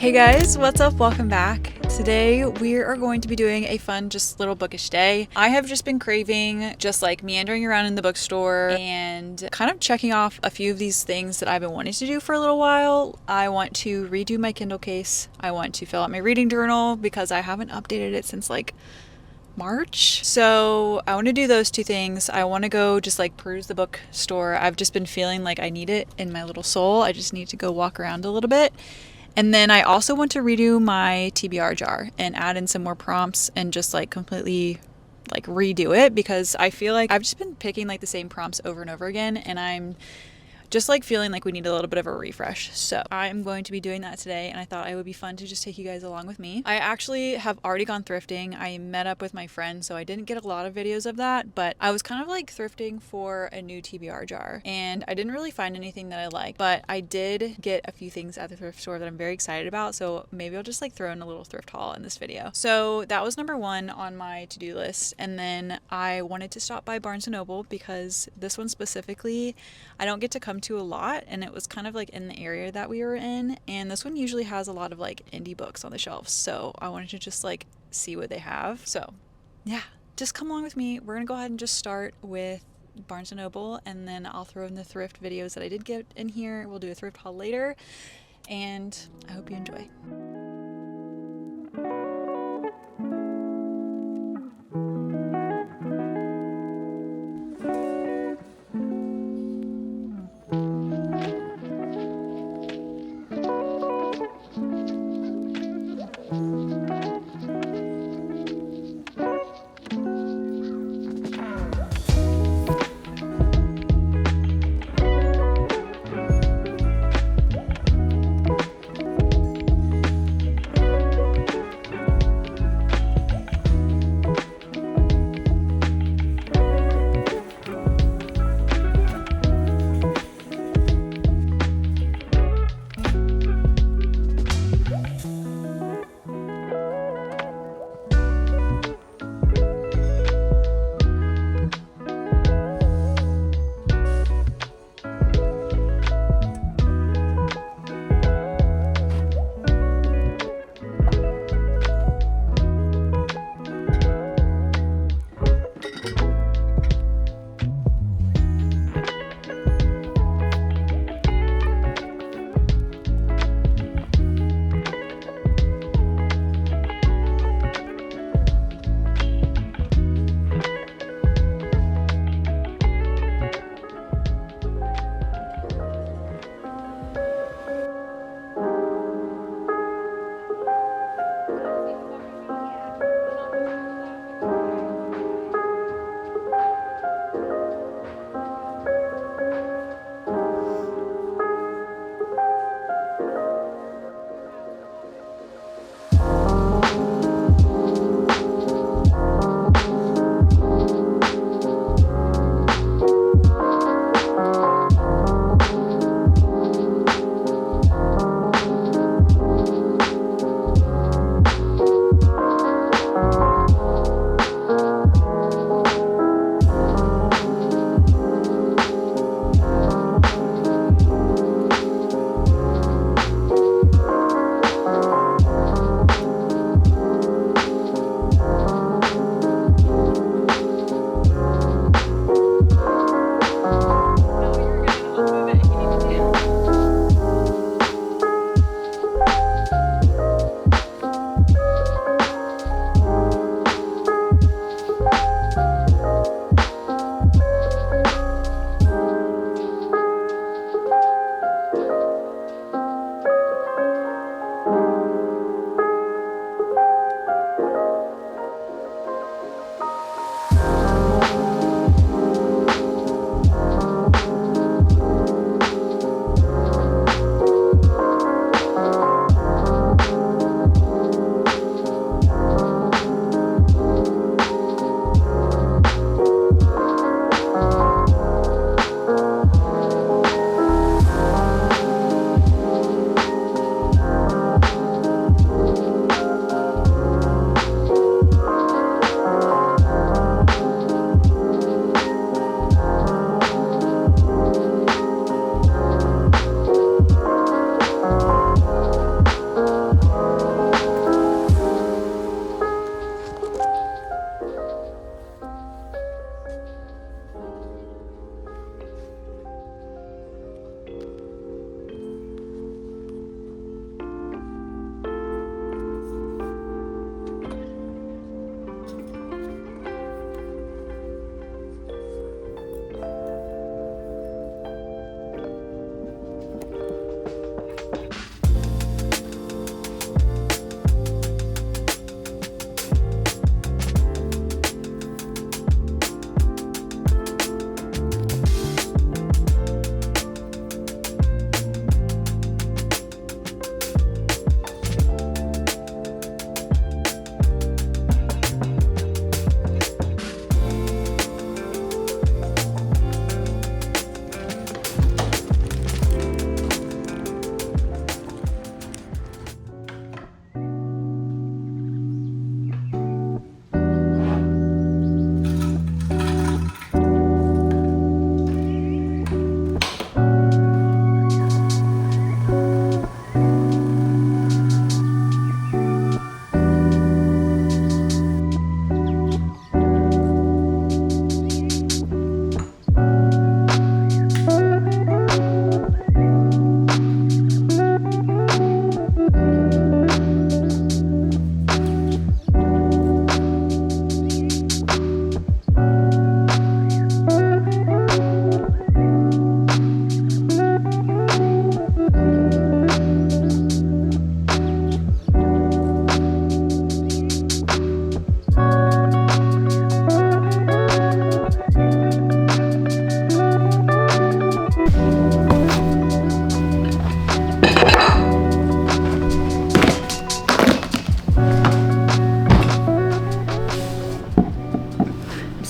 Hey guys, what's up? Welcome back. Today we are going to be doing a fun, just little bookish day. I have just been craving just like meandering around in the bookstore and kind of checking off a few of these things that I've been wanting to do for a little while. I want to redo my Kindle case. I want to fill out my reading journal because I haven't updated it since like March. So I want to do those two things. I want to go just like peruse the bookstore. I've just been feeling like I need it in my little soul. I just need to go walk around a little bit. And then I also want to redo my TBR jar and add in some more prompts and just like completely like redo it, because I feel like I've just been picking like the same prompts over and over again, and I'm just like feeling like we need a little bit of a refresh. So I'm going to be doing that today, and I thought it would be fun to just take you guys along with me. I actually have already gone thrifting. I met up with my friend, so I didn't get a lot of videos of that, but I was kind of like thrifting for a new TBR jar, and I didn't really find anything that I liked, but I did get a few things at the thrift store that I'm very excited about, so maybe I'll just like throw in a little thrift haul in this video. So that was number one on my to-do list, and then I wanted to stop by Barnes & Noble because this one specifically I don't get to come to a lot, and it was kind of like in the area that we were in, and this one usually has a lot of like indie books on the shelves, so I wanted to just like see what they have. So yeah, just come along with me. We're gonna go ahead and just start with Barnes & Noble, and then I'll throw in the thrift videos that I did get in here. We'll do a thrift haul later, and I hope you enjoy.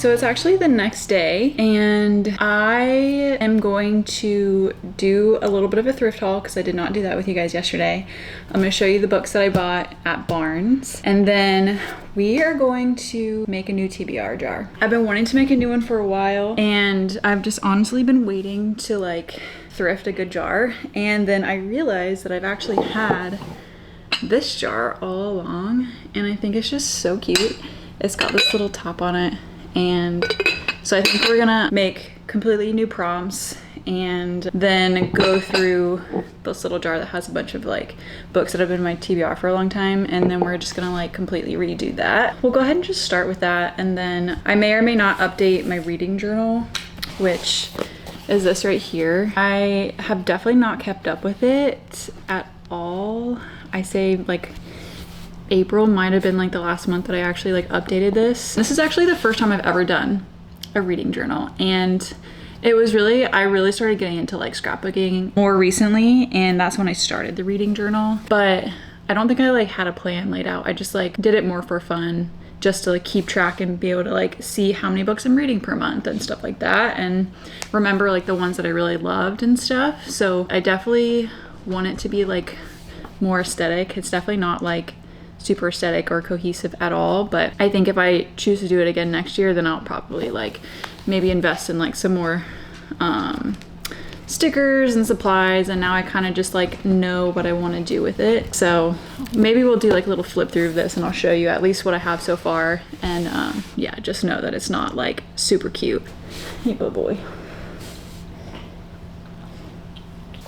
So it's actually the next day, and I am going to do a little bit of a thrift haul because I did not do that with you guys yesterday. I'm gonna show you the books that I bought at Barnes, and then we are going to make a new TBR jar. I've been wanting to make a new one for a while, and I've just honestly been waiting to like thrift a good jar, and then I realized that I've actually had this jar all along, and I think it's just so cute. It's got this little top on it, and so I think we're gonna make completely new prompts and then go through this little jar that has a bunch of like books that have been in my TBR for a long time, and then we're just gonna like completely redo that. We'll go ahead and just start with that, and then I may or may not update my reading journal, which is this right here. I have definitely not kept up with it at all. I say like April might have been like the last month that I actually like updated this. This is actually the first time I've ever done a reading journal, and it was really, I really started getting into like scrapbooking more recently, and that's when I started the reading journal. But I don't think I like had a plan laid out. I just like did it more for fun, just to like keep track and be able to like see how many books I'm reading per month and stuff like that, and remember like the ones that I really loved and stuff. So I definitely want it to be like more aesthetic. It's definitely not like super aesthetic or cohesive at all, but I think if I choose to do it again next year, then I'll probably like maybe invest in like some more stickers and supplies, and now I kind of just like know what I want to do with it. So maybe we'll do like a little flip through of this, and I'll show you at least what I have so far, and yeah, just know that it's not like super cute. Oh boy.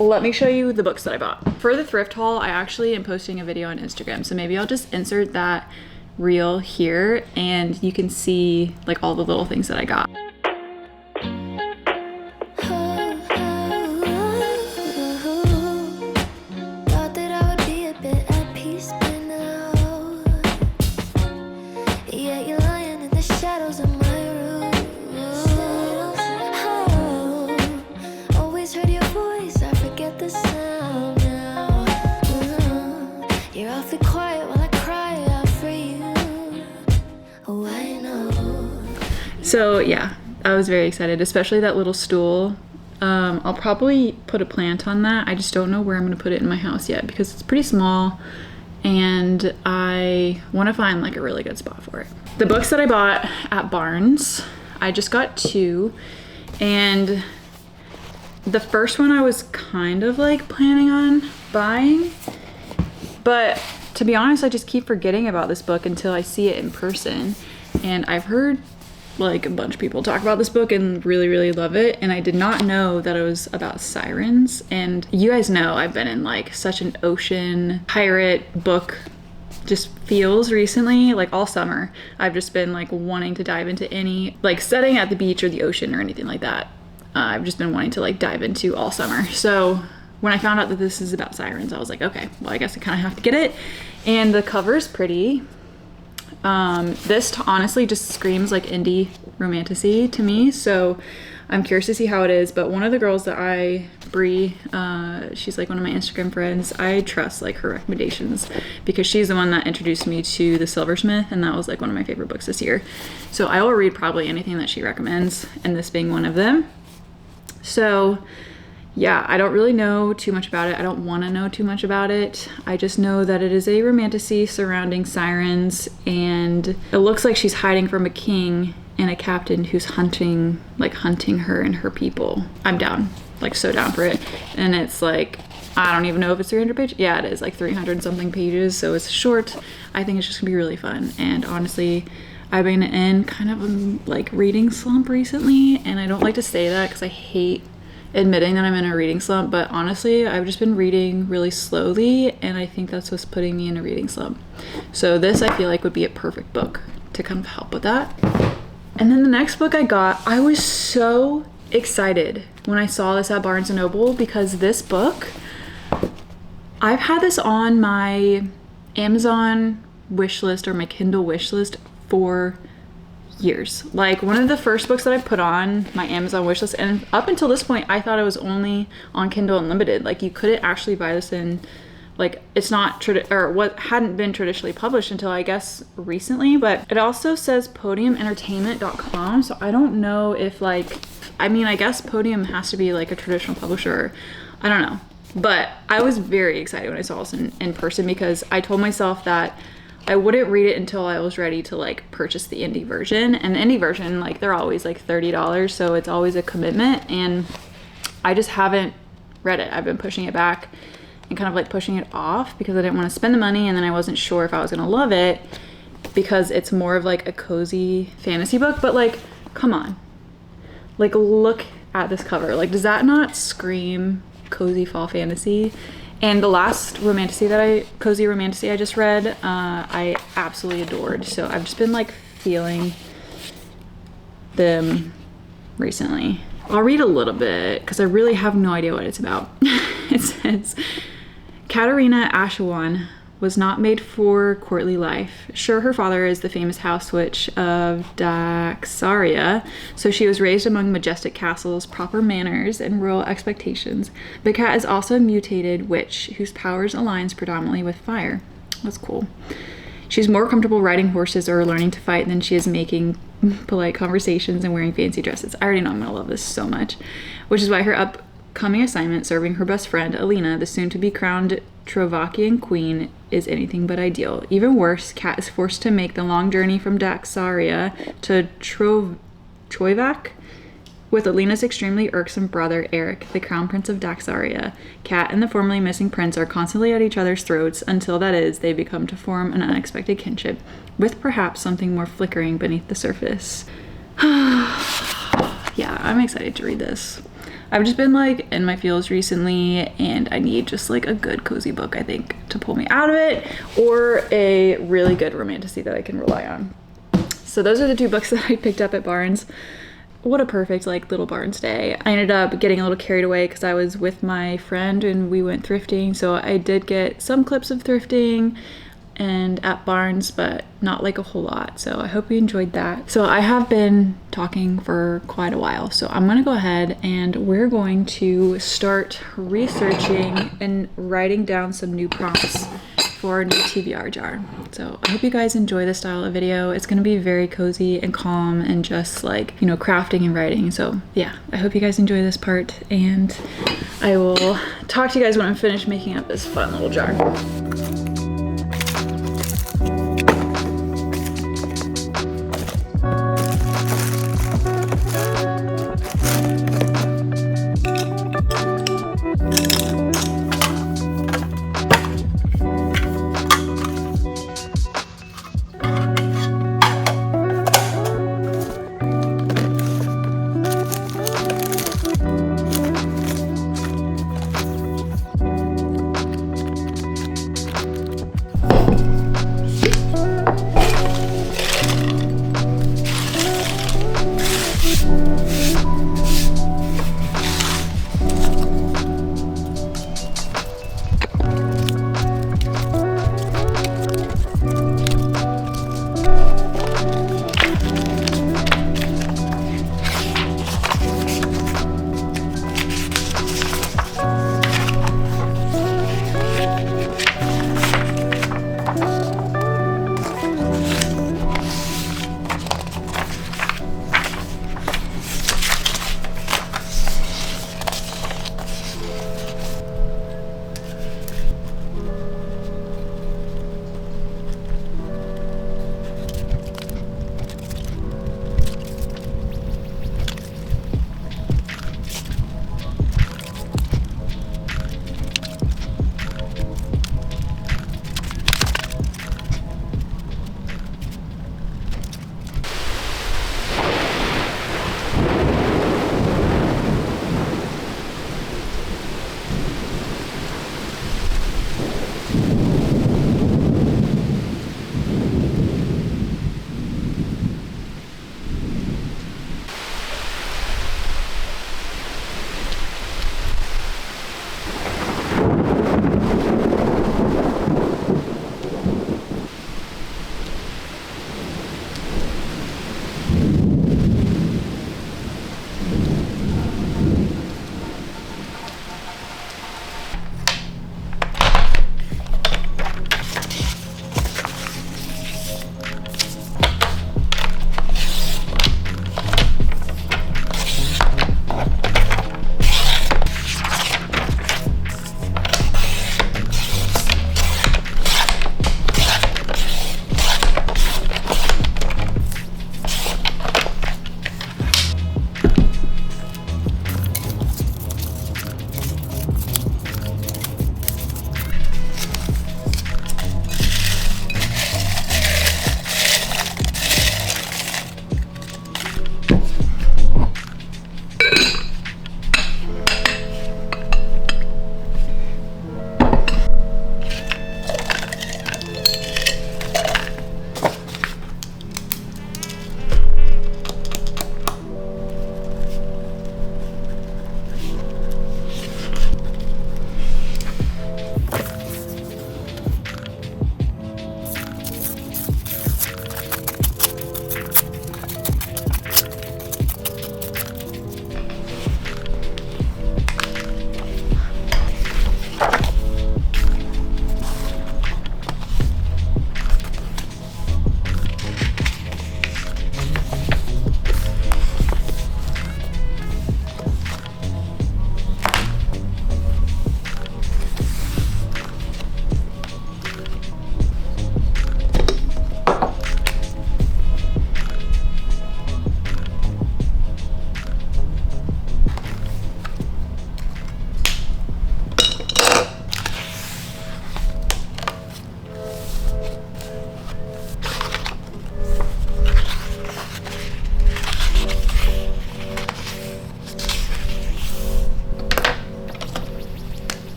Let me show you the books that I bought. For the thrift haul, I actually am posting a video on Instagram, so maybe I'll just insert that reel here and you can see like all the little things that I got. So yeah, I was very excited, especially that little stool. I'll probably put a plant on that. I just don't know where I'm gonna put it in my house yet because it's pretty small, and I wanna find like a really good spot for it. The books that I bought at Barnes, I just got 2, and the first one I was kind of like planning on buying, but to be honest, I just keep forgetting about this book until I see it in person. And I've heard like a bunch of people talk about this book and really love it, and I did not know that it was about sirens. And you guys know I've been in like such an ocean pirate book just feels recently. Like all summer I've just been like wanting to dive into any like setting at the beach or the ocean or anything like that. I've just been wanting to like dive into all summer. So when I found out that this is about sirens, I was like, okay, well I guess I kind of have to get it. And the cover's pretty. This honestly just screams like indie romantasy to me, so I'm curious to see how it is. But one of the girls that Bree, she's like one of my Instagram friends, I trust like her recommendations because she's the one that introduced me to The Silversmith, and that was like one of my favorite books this year. So I will read probably anything that she recommends, and this being one of them. So yeah, I don't really know too much about it. I don't want to know too much about it. I just know that it is a romantasy surrounding sirens, and it looks like she's hiding from a king and a captain who's hunting her and her people. I'm down, like so down for it. And it's like, I don't even know if it's 300 pages. Yeah, it is like 300 something pages, so it's short. I think it's just gonna be really fun. And honestly, I've been in kind of a like reading slump recently, and I don't like to say that because I hate admitting that I'm in a reading slump, but honestly I've just been reading really slowly, and I think that's what's putting me in a reading slump. So this I feel like would be a perfect book to kind of help with that. And then the next book I got, I was so excited when I saw this at Barnes & Noble, because this book, I've had this on my Amazon wish list or my Kindle wish list for years. Like one of the first books that I put on my Amazon wishlist, and up until this point I thought it was only on Kindle Unlimited. Like you couldn't actually buy this in Like it's not or what hadn't been traditionally published until I guess recently, but it also says podiumentertainment.com. So I don't know if like, I mean, I guess Podium has to be like a traditional publisher. I don't know. But I was very excited when I saw this in person, because I told myself that I wouldn't read it until I was ready to like purchase the indie version. And the indie version, like they're always like $30. So it's always a commitment. And I just haven't read it. I've been pushing it back and kind of like pushing it off because I didn't want to spend the money, and then I wasn't sure if I was gonna love it because it's more of like a cozy fantasy book. But like, come on, like look at this cover. Like, does that not scream cozy fall fantasy? And the last cozy romantasy I just read, I absolutely adored. So I've just been like feeling them recently. I'll read a little bit because I really have no idea what it's about. It says, Katerina Ashewan was not made for courtly life. Sure, her father is the famous house witch of Daxaria, so she was raised among majestic castles, proper manners, and royal expectations. But Kat is also a mutated witch whose powers aligns predominantly with fire. That's cool. She's more comfortable riding horses or learning to fight than she is making polite conversations and wearing fancy dresses. I already know I'm gonna love this so much, which is why her upcoming assignment serving her best friend, Alina, the soon-to-be crowned Trovakian queen, is anything but ideal. Even worse, Kat is forced to make the long journey from Daxaria to Troivak with Alina's extremely irksome brother, Eric, the crown prince of Daxaria. Kat and the formerly missing prince are constantly at each other's throats until, that is, they become to form an unexpected kinship, with perhaps something more flickering beneath the surface. Yeah, I'm excited to read this. I've just been like in my feels recently, and I need just like a good cozy book, I think, to pull me out of it, or a really good romantasy that I can rely on. So those are the two books that I picked up at Barnes. What a perfect like little Barnes day. I ended up getting a little carried away because I was with my friend and we went thrifting, so I did get some clips of thrifting and at Barnes, but not like a whole lot. So I hope you enjoyed that. So I have been talking for quite a while, so I'm gonna go ahead and we're going to start researching and writing down some new prompts for our new TBR jar. So I hope you guys enjoy this style of video. It's gonna be very cozy and calm and just like, you know, crafting and writing. So yeah, I hope you guys enjoy this part, and I will talk to you guys when I'm finished making up this fun little jar.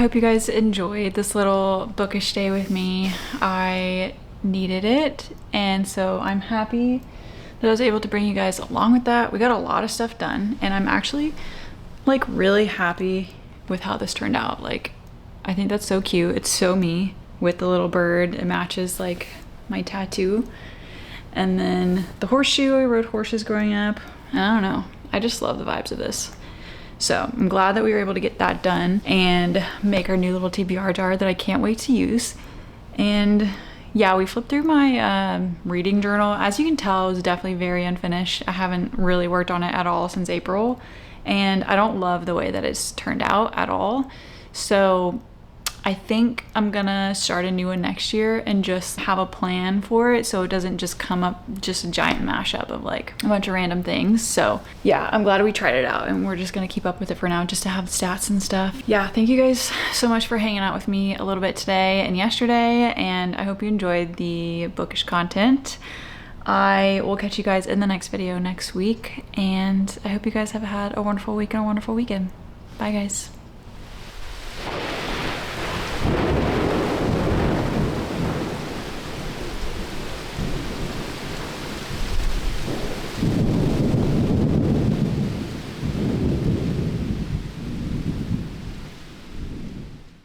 hope you guys enjoyed this little bookish day with me. I needed it, and so I'm happy that I was able to bring you guys along with that. We got a lot of stuff done, and I'm actually like really happy with how this turned out. Like, I think that's so cute. It's so me with the little bird. It matches like my tattoo. And then the horseshoe, I rode horses growing up. I don't know. I just love the vibes of this. So I'm glad that we were able to get that done and make our new little TBR jar that I can't wait to use. And yeah, we flipped through my reading journal. As you can tell, it was definitely very unfinished. I haven't really worked on it at all since April, and I don't love the way that it's turned out at all. So I think I'm gonna start a new one next year and just have a plan for it so it doesn't just come up just a giant mashup of like a bunch of random things. So yeah, I'm glad we tried it out, and we're just gonna keep up with it for now just to have stats and stuff. Yeah, thank you guys so much for hanging out with me a little bit today and yesterday, and I hope you enjoyed the bookish content. I will catch you guys in the next video next week, and I hope you guys have had a wonderful week and a wonderful weekend. Bye guys.